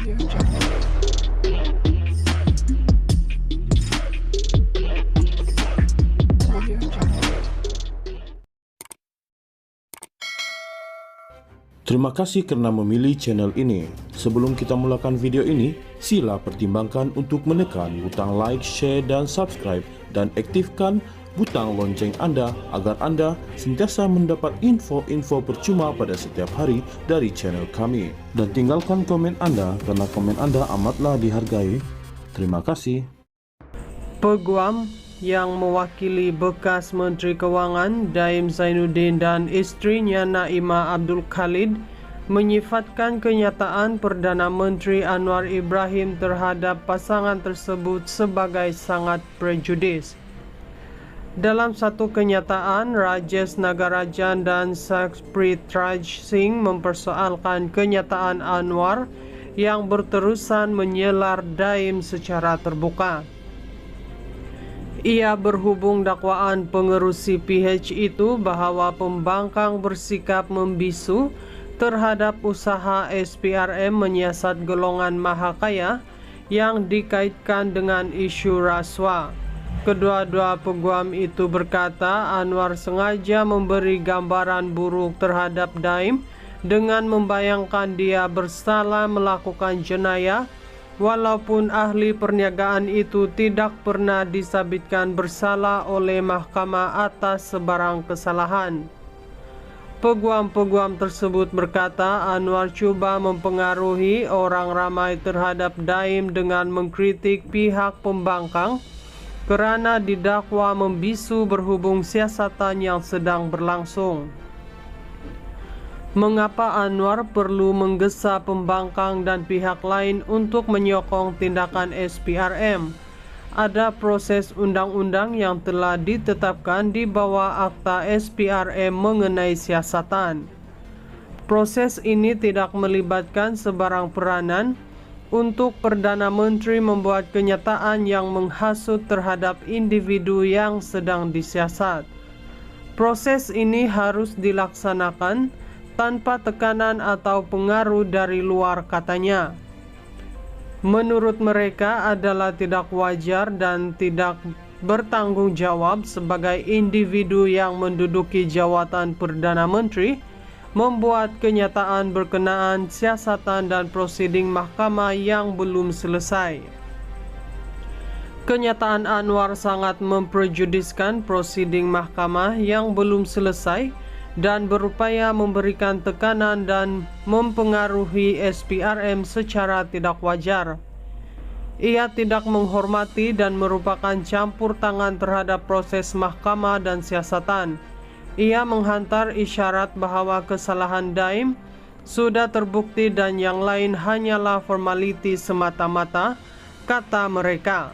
Terima kasih karena memilih channel ini. Sebelum kita mulakan video ini, sila pertimbangkan untuk menekan butang like, share, dan subscribe, dan aktifkan butang lonceng Anda agar Anda sentiasa mendapat info-info percuma pada setiap hari dari channel kami. Dan tinggalkan komen Anda karena komen Anda amatlah dihargai. Terima kasih. Peguam yang mewakili bekas Menteri Keuangan Daim Zainuddin dan istrinya Naimah Abdul Khalid menyifatkan kenyataan Perdana Menteri Anwar Ibrahim terhadap pasangan tersebut sebagai sangat prejudis. Dalam satu kenyataan, Rajesh Nagarajan dan Sakshpreet Raj Singh mempersoalkan kenyataan Anwar yang berterusan menyelar Daim secara terbuka. Ia berhubung dakwaan pengerusi PH itu bahwa pembangkang bersikap membisu terhadap usaha SPRM menyiasat golongan maha kaya yang dikaitkan dengan isu rasuah. Kedua-dua peguam itu berkata Anwar sengaja memberi gambaran buruk terhadap Daim dengan membayangkan dia bersalah melakukan jenayah, walaupun ahli perniagaan itu tidak pernah disabitkan bersalah oleh mahkamah atas sebarang kesalahan. Peguam-peguam tersebut berkata Anwar cuba mempengaruhi orang ramai terhadap Daim dengan mengkritik pihak pembangkang kerana didakwa membisu berhubung siasatan yang sedang berlangsung. Mengapa Anwar perlu menggesa pembangkang dan pihak lain untuk menyokong tindakan SPRM? Ada proses undang-undang yang telah ditetapkan di bawah Akta SPRM mengenai siasatan. Proses ini tidak melibatkan sebarang peranan untuk Perdana Menteri membuat kenyataan yang menghasut terhadap individu yang sedang disiasat. Proses ini harus dilaksanakan tanpa tekanan atau pengaruh dari luar, katanya. Menurut mereka adalah tidak wajar dan tidak bertanggung jawab sebagai individu yang menduduki jawatan Perdana Menteri membuat kenyataan berkenaan siasatan dan prosiding mahkamah yang belum selesai. Kenyataan Anwar sangat memprejudiskan prosiding mahkamah yang belum selesai dan berupaya memberikan tekanan dan mempengaruhi SPRM secara tidak wajar. Ia tidak menghormati dan merupakan campur tangan terhadap proses mahkamah dan siasatan. Ia menghantar isyarat bahwa kesalahan Daim sudah terbukti dan yang lain hanyalah formaliti semata-mata, kata mereka.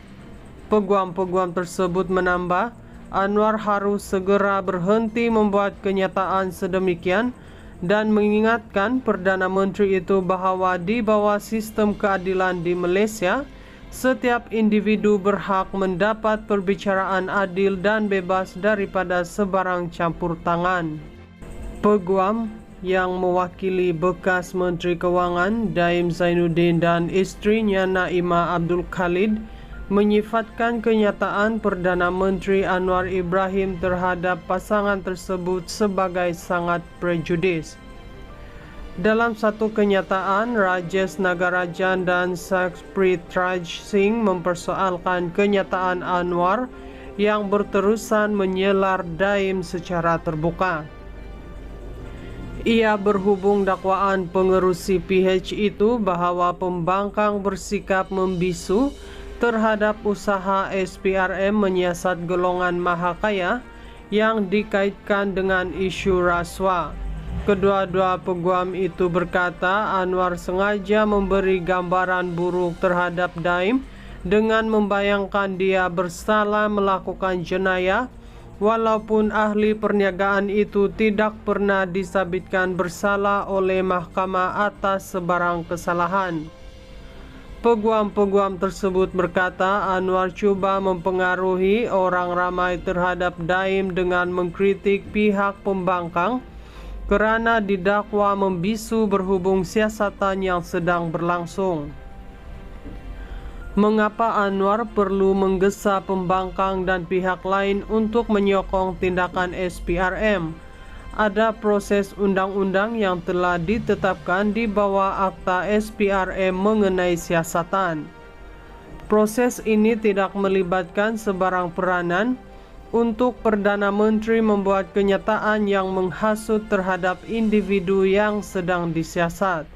Peguam-peguam tersebut menambah, Anwar harus segera berhenti membuat kenyataan sedemikian dan mengingatkan Perdana Menteri itu bahwa di bawah sistem keadilan di Malaysia, setiap individu berhak mendapat perbicaraan adil dan bebas daripada sebarang campur tangan. Peguam yang mewakili bekas Menteri Keuangan Daim Zainuddin dan istrinya Naimah Abdul Khalid menyifatkan kenyataan Perdana Menteri Anwar Ibrahim terhadap pasangan tersebut sebagai sangat prejudis. Dalam satu kenyataan, Rajesh Nagarajan dan Sakshpreet Raj Singh mempersoalkan kenyataan Anwar yang berterusan menyelar Daim secara terbuka. Ia berhubung dakwaan pengerusi PH itu bahwa pembangkang bersikap membisu terhadap usaha SPRM menyiasat golongan maha kaya yang dikaitkan dengan isu rasuah. Kedua-dua peguam itu berkata Anwar sengaja memberi gambaran buruk terhadap Daim dengan membayangkan dia bersalah melakukan jenayah, walaupun ahli perniagaan itu tidak pernah disabitkan bersalah oleh mahkamah atas sebarang kesalahan. Peguam-peguam tersebut berkata Anwar cuba mempengaruhi orang ramai terhadap Daim dengan mengkritik pihak pembangkang kerana didakwa membisu berhubung siasatan yang sedang berlangsung. Mengapa Anwar perlu menggesa pembangkang dan pihak lain untuk menyokong tindakan SPRM? Ada proses undang-undang yang telah ditetapkan di bawah Akta SPRM mengenai siasatan. Proses ini tidak melibatkan sebarang peranan untuk Perdana Menteri membuat kenyataan yang menghasut terhadap individu yang sedang disiasat.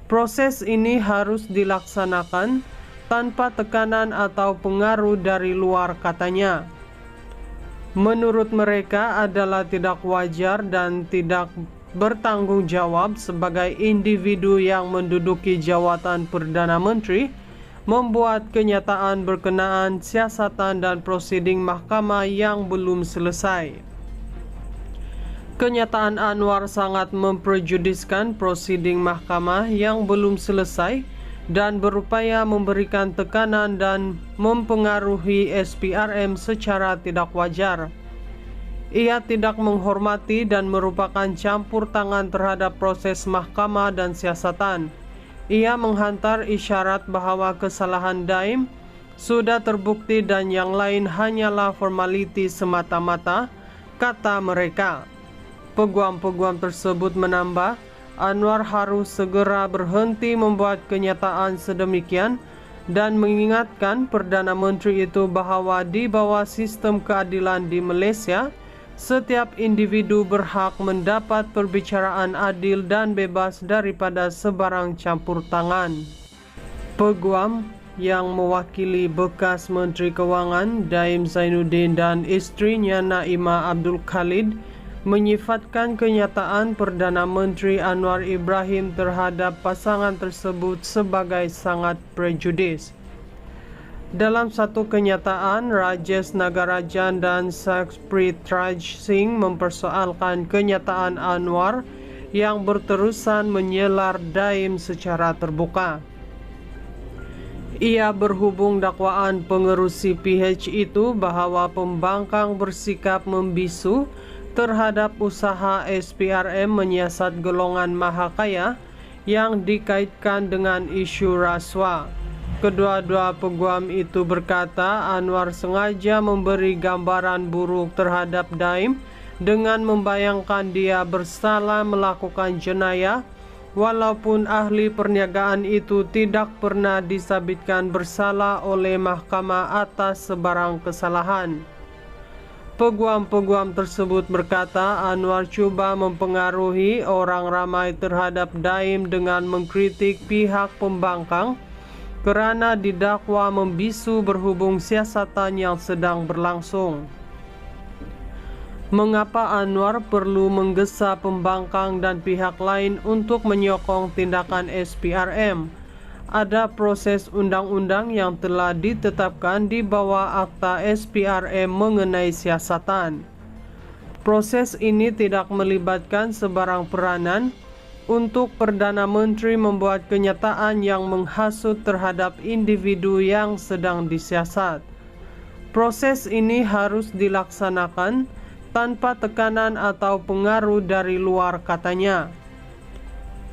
Proses ini harus dilaksanakan tanpa tekanan atau pengaruh dari luar, katanya. Menurut mereka adalah tidak wajar dan tidak bertanggung jawab sebagai individu yang menduduki jawatan Perdana Menteri membuat kenyataan berkenaan siasatan dan prosiding mahkamah yang belum selesai. Kenyataan Anwar sangat memprejudiskan prosiding mahkamah yang belum selesai dan berupaya memberikan tekanan dan mempengaruhi SPRM secara tidak wajar. Ia tidak menghormati dan merupakan campur tangan terhadap proses mahkamah dan siasatan. Ia menghantar isyarat bahwa kesalahan Daim sudah terbukti dan yang lain hanyalah formaliti semata-mata, kata mereka. Peguam-peguam tersebut menambah, Anwar harus segera berhenti membuat kenyataan sedemikian dan mengingatkan Perdana Menteri itu bahwa di bawah sistem keadilan di Malaysia, setiap individu berhak mendapat perbicaraan adil dan bebas daripada sebarang campur tangan. Peguam yang mewakili bekas Menteri Kewangan Daim Zainuddin dan isterinya Naimah Abdul Khalid menyifatkan kenyataan Perdana Menteri Anwar Ibrahim terhadap pasangan tersebut sebagai sangat prejudis. Dalam satu kenyataan, Rajesh Nagarajan dan Sakshpreet Raj Singh mempersoalkan kenyataan Anwar yang berterusan menyelar Daim secara terbuka. Ia berhubung dakwaan pengerusi PH itu bahwa pembangkang bersikap membisu terhadap usaha SPRM menyiasat golongan mahakaya yang dikaitkan dengan isu rasuah. Kedua-dua peguam itu berkata Anwar sengaja memberi gambaran buruk terhadap Daim dengan membayangkan dia bersalah melakukan jenayah, walaupun ahli perniagaan itu tidak pernah disabitkan bersalah oleh mahkamah atas sebarang kesalahan. Peguam-peguam tersebut berkata Anwar cuba mempengaruhi orang ramai terhadap Daim dengan mengkritik pihak pembangkang kerana didakwa membisu berhubung siasatan yang sedang berlangsung. Mengapa Anwar perlu menggesa pembangkang dan pihak lain untuk menyokong tindakan SPRM? Ada proses undang-undang yang telah ditetapkan di bawah Akta SPRM mengenai siasatan. Proses ini tidak melibatkan sebarang peranan untuk Perdana Menteri membuat kenyataan yang menghasut terhadap individu yang sedang disiasat. Proses ini harus dilaksanakan tanpa tekanan atau pengaruh dari luar, katanya.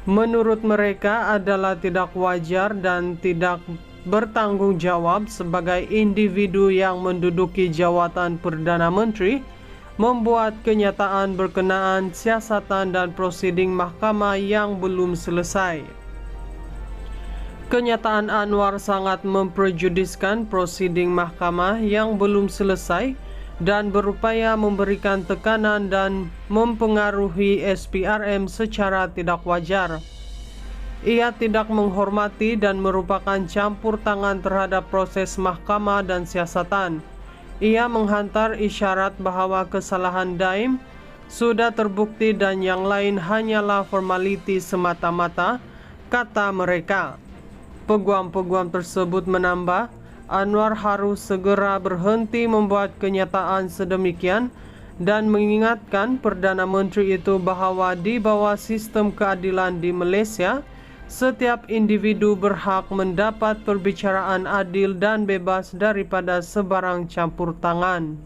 Menurut mereka adalah tidak wajar dan tidak bertanggung jawab sebagai individu yang menduduki jawatan Perdana Menteri membuat kenyataan berkenaan siasatan dan prosiding mahkamah yang belum selesai. Kenyataan Anwar sangat memprejudiskan prosiding mahkamah yang belum selesai dan berupaya memberikan tekanan dan mempengaruhi SPRM secara tidak wajar. Ia tidak menghormati dan merupakan campur tangan terhadap proses mahkamah dan siasatan. Ia menghantar isyarat bahwa kesalahan Daim sudah terbukti dan yang lain hanyalah formaliti semata-mata, kata mereka. Peguam-peguam tersebut menambah, Anwar harus segera berhenti membuat kenyataan sedemikian dan mengingatkan Perdana Menteri itu bahwa di bawah sistem keadilan di Malaysia, setiap individu berhak mendapat perbicaraan adil dan bebas daripada sebarang campur tangan.